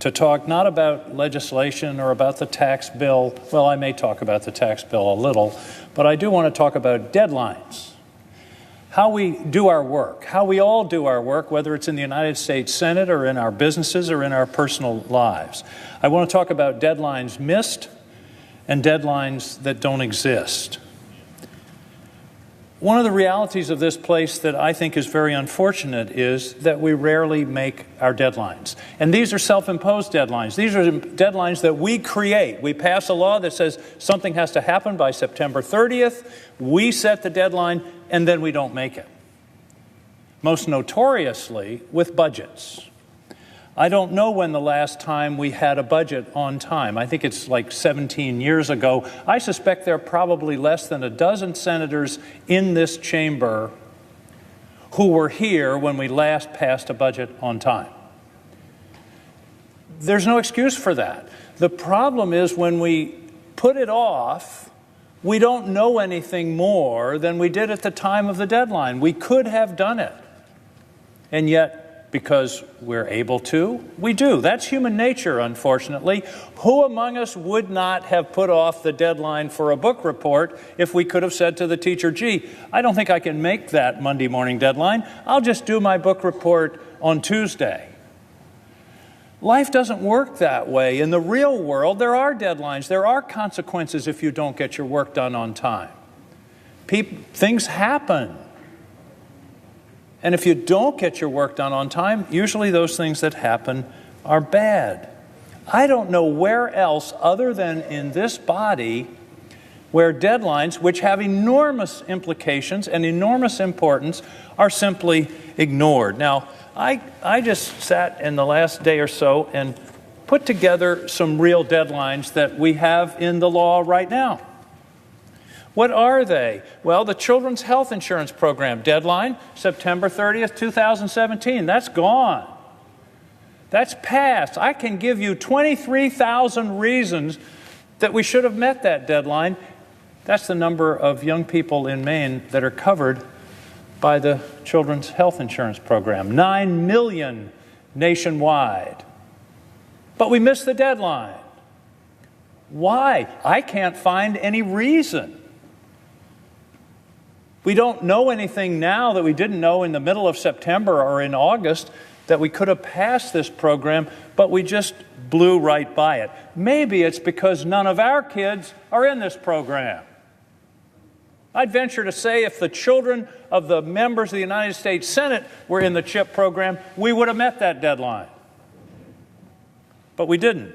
to talk not about legislation or about the tax bill. Well, I may talk about the tax bill a little, but I do want to talk about deadlines. How we do our work, how we all do our work, whether it's in the United States Senate or in our businesses or in our personal lives. I want to talk about deadlines missed and deadlines that don't exist. One of the realities of this place that I think is very unfortunate is that we rarely make our deadlines. And these are self-imposed deadlines. These are deadlines that we create. We pass a law that says something has to happen by September 30th. We set the deadline, and then we don't make it. Most notoriously with budgets. I don't know when the last time we had a budget on time. I think it's like 17 years ago. I suspect there are probably less than a dozen senators in this chamber who were here when we last passed a budget on time. There's no excuse for that. The problem is when we put it off, we don't know anything more than we did at the time of the deadline. We could have done it. And yet, because we're able to, we do. That's human nature, unfortunately. Who among us would not have put off the deadline for a book report if we could have said to the teacher, gee, I don't think I can make that Monday morning deadline. I'll just do my book report on Tuesday. Life doesn't work that way. In the real world, there are deadlines. There are consequences if you don't get your work done on time. Things happen. And if you don't get your work done on time, usually those things that happen are bad. I don't know where else other than in this body where deadlines, which have enormous implications and enormous importance, are simply ignored. Now, I just sat in the last day or so and put together some real deadlines that we have in the law right now. What are they? Well, the Children's Health Insurance Program deadline, September 30th, 2017. That's gone. That's passed. I can give you 23,000 reasons that we should have met that deadline. That's the number of young people in Maine that are covered by the Children's Health Insurance Program. 9 million nationwide. But we missed the deadline. Why? I can't find any reason. We don't know anything now that we didn't know in the middle of September or in August that we could have passed this program, but we just blew right by it. Maybe it's because none of our kids are in this program. I'd venture to say if the children of the members of the United States Senate were in the CHIP program, we would have met that deadline. But we didn't.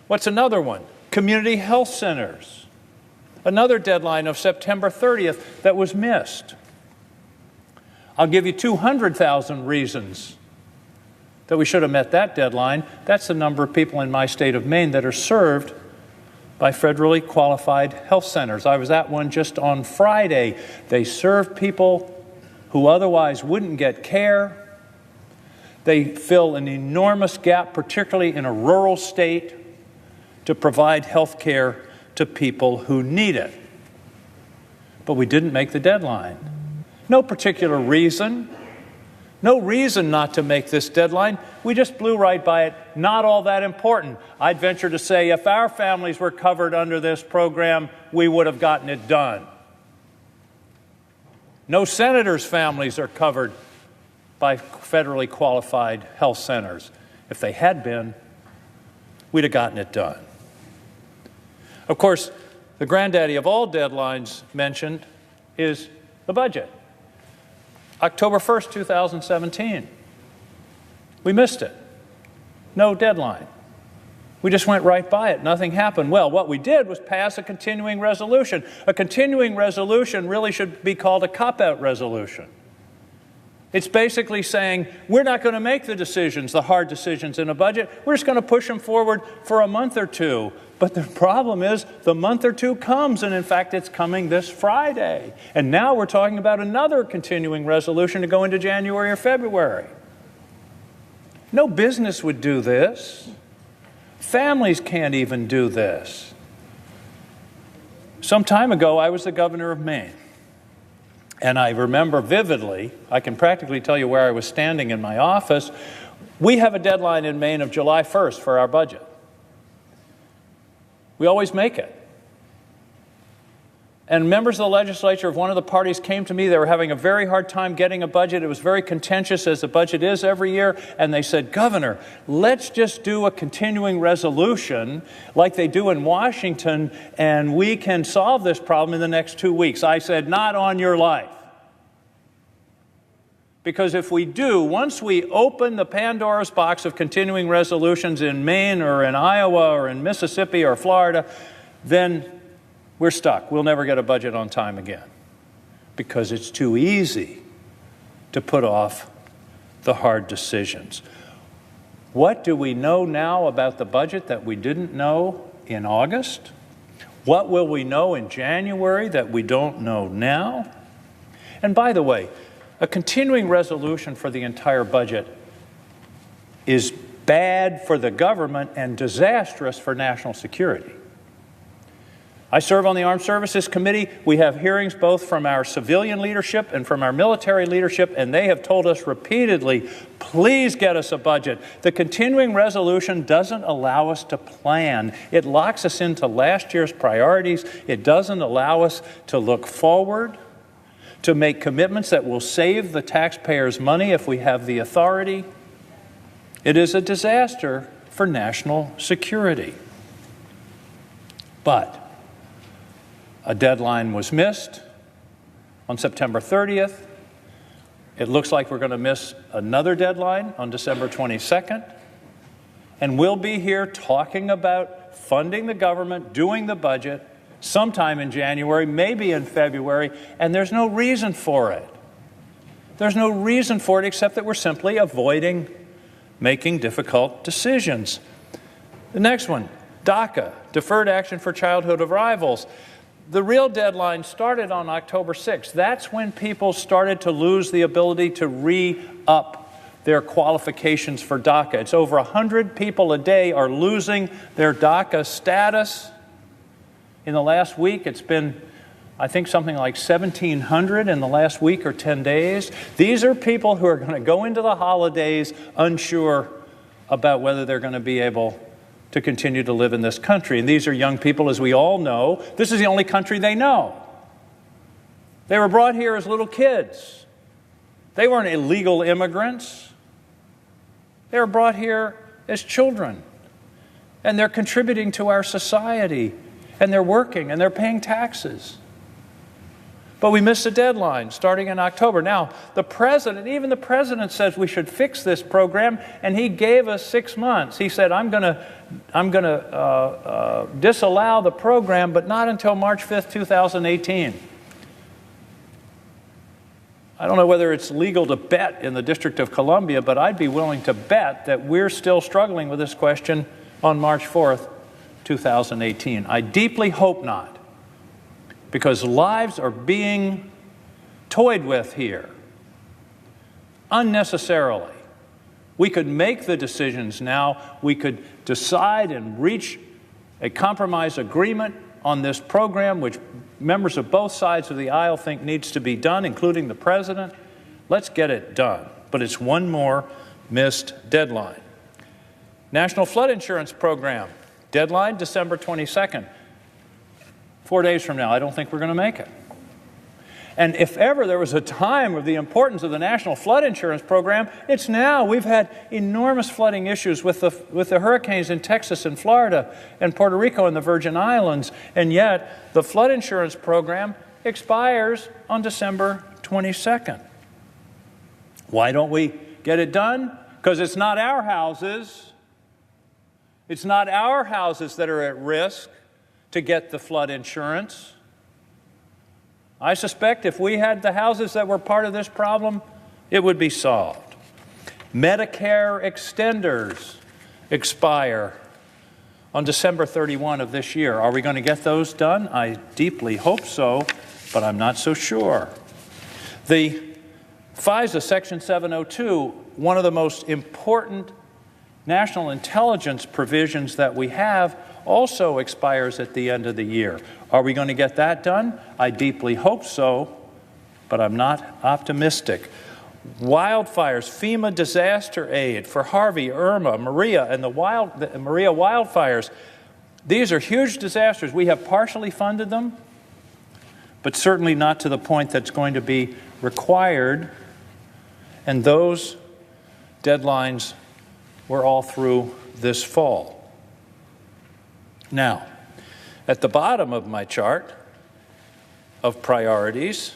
What's another one? Community health centers. Another deadline of September 30th that was missed. I'll give you 200,000 reasons that we should have met that deadline. That's the number of people in my state of Maine that are served by federally qualified health centers. I was at one just on Friday. They serve people who otherwise wouldn't get care. They fill an enormous gap, particularly in a rural state, to provide health care to people who need it. But we didn't make the deadline. No particular reason. No reason not to make this deadline. We just blew right by it. Not all that important. I'd venture to say if our families were covered under this program, we would have gotten it done. No senators' families are covered by federally qualified health centers. If they had been, we'd have gotten it done. Of course, the granddaddy of all deadlines mentioned is the budget. October 1st, 2017. We missed it. No deadline. We just went right by it. Nothing happened. Well, what we did was pass a continuing resolution. A continuing resolution really should be called a cop-out resolution. It's basically saying, we're not going to make the decisions, the hard decisions in a budget. We're just going to push them forward for a month or two. But the problem is, the month or two comes, and in fact, it's coming this Friday. And now we're talking about another continuing resolution to go into January or February. No business would do this. Families can't even do this. Some time ago, I was the governor of Maine. And I remember vividly, I can practically tell you where I was standing in my office, We have a deadline in Maine of July 1st for our budget. We always make it. And members of the legislature of one of the parties came to me. They were having a very hard time getting a budget. It was very contentious, as the budget is every year. And they said, Governor, let's just do a continuing resolution like they do in Washington, and we can solve this problem in the next 2 weeks. I said, not on your life. Because if we do, once we open the Pandora's box of continuing resolutions in Maine or in Iowa or in Mississippi or Florida, then we're stuck. We'll never get a budget on time again, because it's too easy to put off the hard decisions. What do we know now about the budget that we didn't know in August? What will we know in January that we don't know now? And by the way, a continuing resolution for the entire budget is bad for the government and disastrous for national security. I serve on the Armed Services Committee. We have hearings both from our civilian leadership and from our military leadership, and they have told us repeatedly, please get us a budget. The continuing resolution doesn't allow us to plan. It locks us into last year's priorities. It doesn't allow us to look forward, to make commitments that will save the taxpayers money if we have the authority. It is a disaster for national security. But a deadline was missed on September 30th. It looks like we're going to miss another deadline on December 22nd. And we'll be here talking about funding the government, doing the budget, sometime in January, maybe in February, and there's no reason for it. There's no reason for it except that we're simply avoiding making difficult decisions. The next one, DACA, Deferred Action for Childhood Arrivals. The real deadline started on October 6th. That's when people started to lose the ability to re-up their qualifications for DACA. It's over 100 people a day are losing their DACA status. In the last week, it's been, I think, something like 1,700 in the last week or 10 days. These are people who are going to go into the holidays unsure about whether they're going to be able to continue to live in this country. And these are young people, as we all know. This is the only country they know. They were brought here as little kids. They weren't illegal immigrants. They were brought here as children. And they're contributing to our society. And they're working, and they're paying taxes. But we missed a deadline starting in October. Now, even the president says we should fix this program, and he gave us 6 months. He said, I'm going to disallow the program, but not until March 5th, 2018. I don't know whether it's legal to bet in the District of Columbia, but I'd be willing to bet that we're still struggling with this question on March 4th, 2018. I deeply hope not, because lives are being toyed with here unnecessarily. We could make the decisions now. We could decide and reach a compromise agreement on this program, which members of both sides of the aisle think needs to be done, including the president. Let's get it done. But it's one more missed deadline. National Flood Insurance Program. Deadline, December 22nd. 4 days from now, I don't think we're going to make it. And if ever there was a time of the importance of the National Flood Insurance Program, it's now. We've had enormous flooding issues with the hurricanes in Texas and Florida and Puerto Rico and the Virgin Islands, and yet the flood insurance program expires on December 22nd. Why don't we get it done? Because it's not our houses. It's not our houses that are at risk to get the flood insurance. I suspect if we had the houses that were part of this problem, it would be solved. Medicare extenders expire on December 31 of this year. Are we going to get those done? I deeply hope so, but I'm not so sure. The FISA Section 702, one of the most important national intelligence provisions that we have, also expires at the end of the year. Are we going to get that done? I deeply hope so, but I'm not optimistic. wildfires, FEMA disaster aid for Harvey, Irma, Maria, and the Maria wildfires. These are huge disasters. We have partially funded them, but certainly not to the point that's going to be required. And those deadlines were all through this fall. Now, at the bottom of my chart of priorities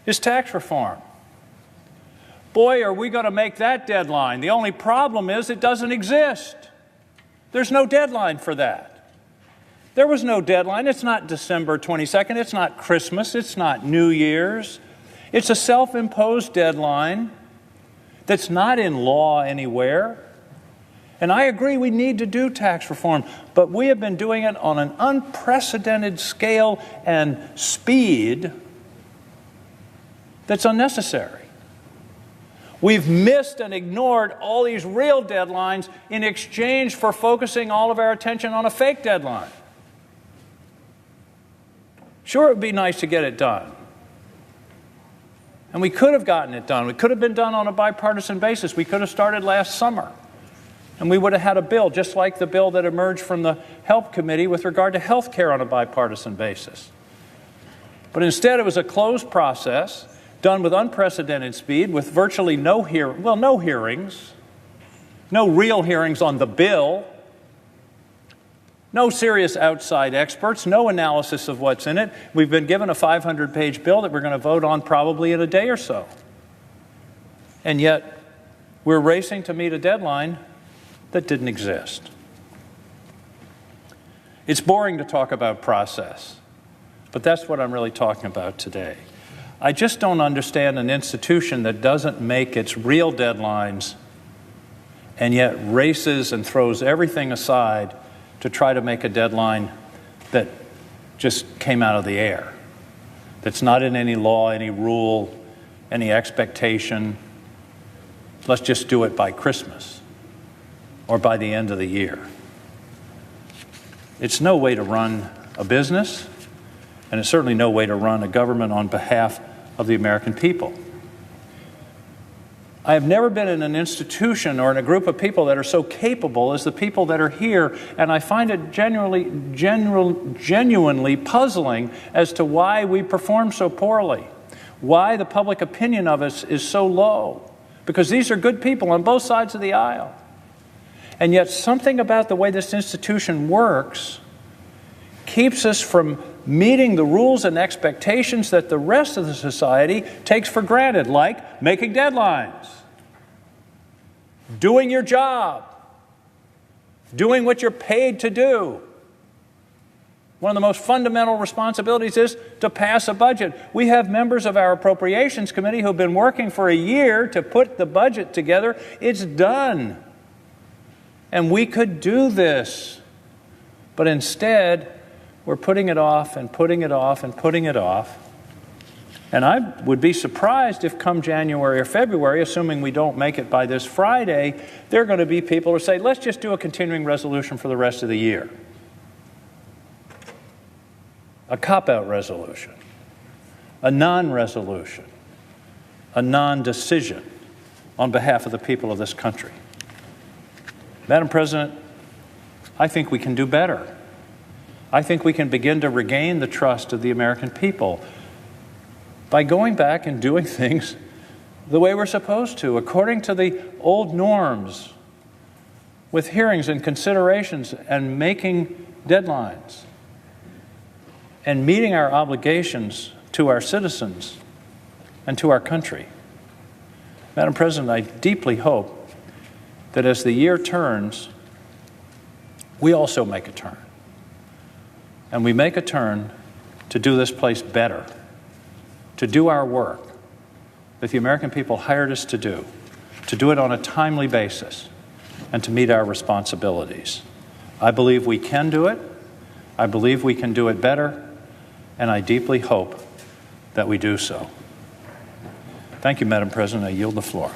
is tax reform. Boy, are we going to make that deadline. The only problem is it doesn't exist. There's no deadline for that. There was no deadline. It's not December 22nd. It's not Christmas. It's not New Year's. It's a self-imposed deadline that's not in law anywhere. And I agree we need to do tax reform, but we have been doing it on an unprecedented scale and speed that's unnecessary. We've missed and ignored all these real deadlines in exchange for focusing all of our attention on a fake deadline. Sure, it would be nice to get it done. And we could have gotten it done. It could have been done on a bipartisan basis. We could have started last summer. And we would have had a bill, just like the bill that emerged from the Help Committee with regard to health care on a bipartisan basis. But instead, it was a closed process, done with unprecedented speed, with virtually no hearings, no real hearings on the bill, no serious outside experts, no analysis of what's in it. We've been given a 500-page bill that we're going to vote on probably in a day or so. And yet, we're racing to meet a deadline that didn't exist. It's boring to talk about process, but that's what I'm really talking about today. I just don't understand an institution that doesn't make its real deadlines and yet races and throws everything aside to try to make a deadline that just came out of the air, that's not in any law, any rule, any expectation. Let's just do it by Christmas or by the end of the year. It's no way to run a business, and it's certainly no way to run a government on behalf of the American people. I have never been in an institution or in a group of people that are so capable as the people that are here, and I find it genuinely puzzling as to why we perform so poorly, why the public opinion of us is so low, because these are good people on both sides of the aisle. And yet something about the way this institution works keeps us from meeting the rules and expectations that the rest of the society takes for granted, like making deadlines, doing your job, doing what you're paid to do. One of the most fundamental responsibilities is to pass a budget. We have members of our Appropriations Committee who've been working for a year to put the budget together. It's done. And we could do this. But instead, we're putting it off and putting it off and putting it off. And I would be surprised if come January or February, assuming we don't make it by this Friday, there are going to be people who say, let's just do a continuing resolution for the rest of the year. A cop-out resolution, a non-resolution, a non-decision on behalf of the people of this country. Madam President, I think we can do better. I think we can begin to regain the trust of the American people by going back and doing things the way we're supposed to, according to the old norms, with hearings and considerations and making deadlines and meeting our obligations to our citizens and to our country. Madam President, I deeply hope that as the year turns, we also make a turn. And we make a turn to do this place better, to do our work that the American people hired us to do it on a timely basis, and to meet our responsibilities. I believe we can do it. I believe we can do it better, and I deeply hope that we do so. Thank you, Madam President. I yield the floor.